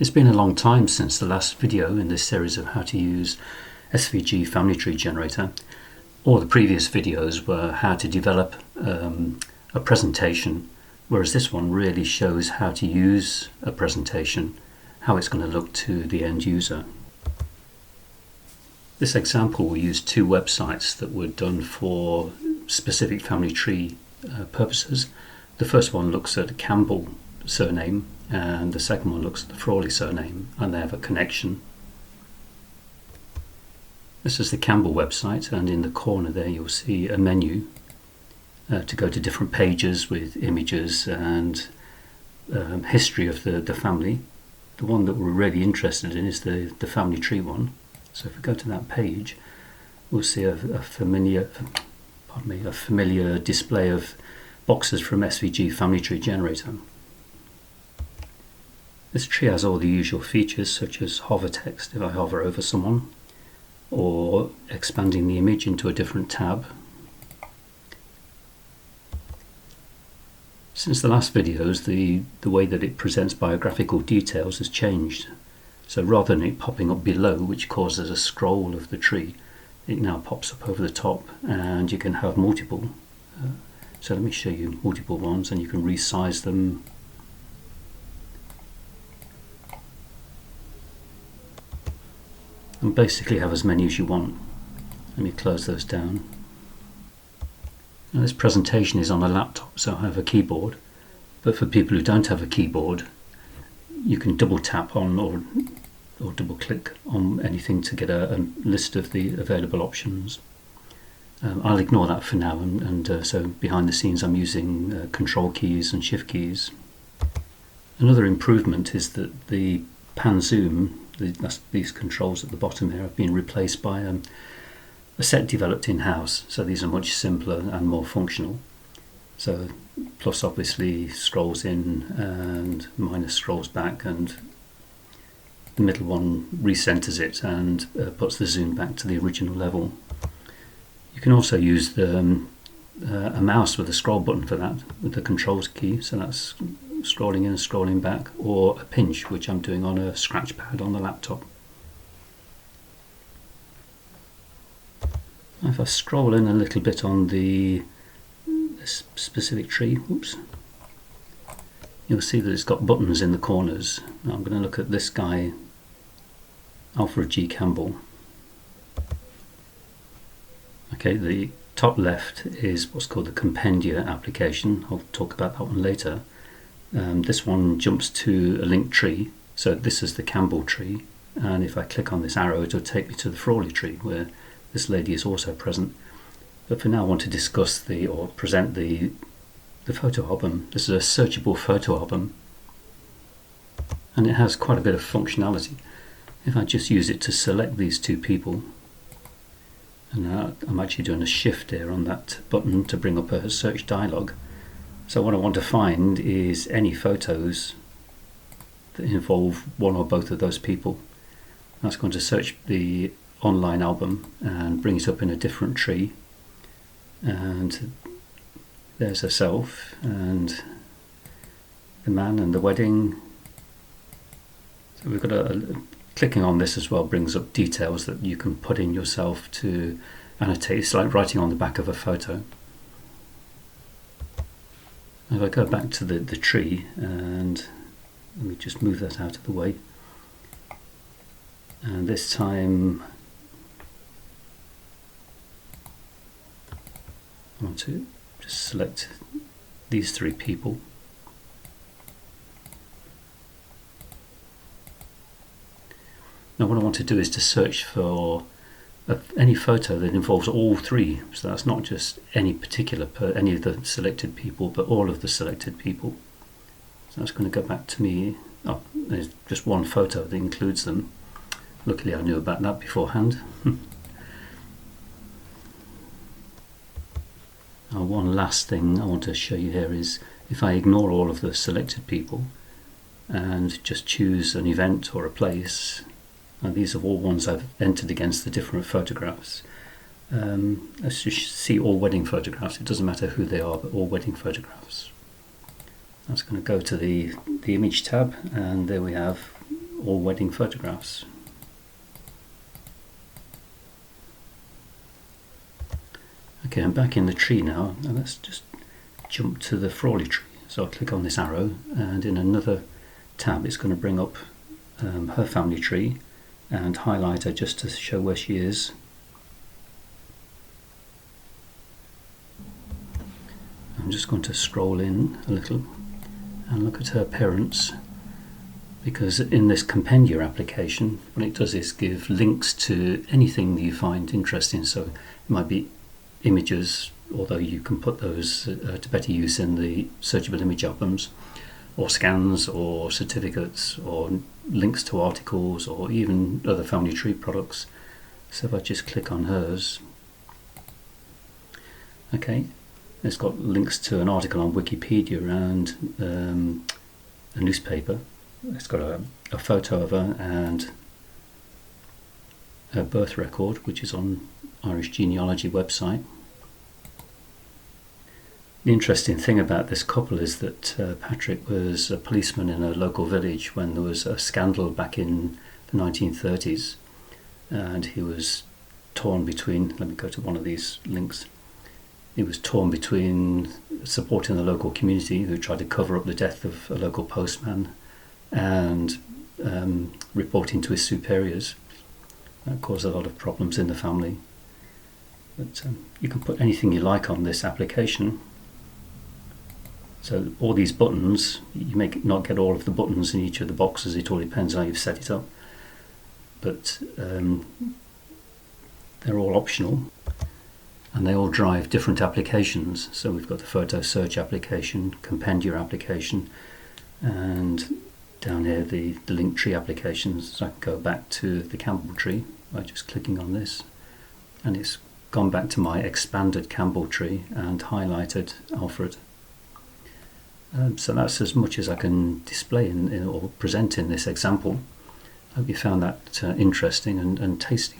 It's been a long time since the last video in this series of how to use SVG family tree generator. All the previous videos were how to develop a presentation, whereas this one really shows how to use a presentation, how it's going to look to the end user. This example will use two websites that were done for specific family tree purposes. The first one looks at Campbell surname and the second one looks at the Frawley surname, and they have a connection. This is the Campbell website, and in the corner there you'll see a menu to go to different pages with images and history of the family. The one that we're really interested in is the family tree one. So if we go to that page, we'll see a familiar display of boxes from SVG family tree generator. This tree has all the usual features such as hover text if I hover over someone, or expanding the image into a different tab. Since the last videos, the way that it presents biographical details has changed. So rather than it popping up below, which causes a scroll of the tree, it now pops up over the top, and you can have multiple. So let me show you multiple ones, and you can resize them. And basically have as many as you want. Let me close those down. Now this presentation is on a laptop, so I have a keyboard, but for people who don't have a keyboard, you can double tap on or double click on anything to get a list of the available options. I'll ignore that for now, and so behind the scenes I'm using control keys and shift keys. Another improvement is that the pan zoom, these controls at the bottom here, have been replaced by a set developed in-house, so these are much simpler and more functional. So plus obviously scrolls in and minus scrolls back, and the middle one recenters it and puts the zoom back to the original level. You can also use a mouse with a scroll button for that, with the controls key, so that's scrolling in and scrolling back, or a pinch, which I'm doing on a scratch pad on the laptop. If I scroll in a little bit on this specific tree, you'll see that it's got buttons in the corners. Now I'm going to look at this guy, Alfred G. Campbell. Okay, the top left is what's called the Compendia application. I'll talk about that one later. This one jumps to a linked tree, so this is the Campbell tree, and if I click on this arrow it will take me to the Frawley tree where this lady is also present. But for now I want to discuss or present the photo album. This is a searchable photo album, and it has quite a bit of functionality. If I just use it to select these two people, and now I'm actually doing a shift here on that button to bring up a search dialog. So what I want to find is any photos that involve one or both of those people. That's going to search the online album and bring it up in a different tree. And there's herself and the man and the wedding. So we've got clicking on this as well brings up details that you can put in yourself to annotate. It's like writing on the back of a photo. If I go back to the tree, and let me just move that out of the way, and this time I want to just select these three people. Now what I want to do is to search for any photo that involves all three, so that's not just any particular any of the selected people, but all of the selected people. So that's going to go back to me. Oh, there's just one photo that includes them. Luckily I knew about that beforehand. One last thing I want to show you here is if I ignore all of the selected people and just choose an event or a place. And these are all ones I've entered against the different photographs. Let's just see all wedding photographs. It doesn't matter who they are, but all wedding photographs. That's going to go to the image tab, and there we have or wedding photographs. Okay, I'm back in the tree now, and let's just jump to the Frawley tree. So I'll click on this arrow, and in another tab it's going to bring up her family tree and highlight her just to show where she is. I'm just going to scroll in a little and look at her parents, because in this Compendia application what it does is give links to anything that you find interesting. So it might be images, although you can put those to better use in the searchable image albums, or scans, or certificates, or links to articles, or even other family tree products. So if I just click on hers, okay, it's got links to an article on Wikipedia and a newspaper. It's got a photo of her and her birth record, which is on Irish Genealogy website. The interesting thing about this couple is that Patrick was a policeman in a local village when there was a scandal back in the 1930s, and he was torn between, let me go to one of these links, he was torn between supporting the local community who tried to cover up the death of a local postman and reporting to his superiors. That caused a lot of problems in the family. But you can put anything you like on this application. So all these buttons, you may not get all of the buttons in each of the boxes, it all depends how you've set it up, but they're all optional and they all drive different applications. So we've got the photo search application, Compendia application, and down here the link tree applications. So I can go back to the Campbell tree by just clicking on this, and it's gone back to my expanded Campbell tree and highlighted Alfred. So that's as much as I can display or present in this example. I hope you found that interesting and tasty.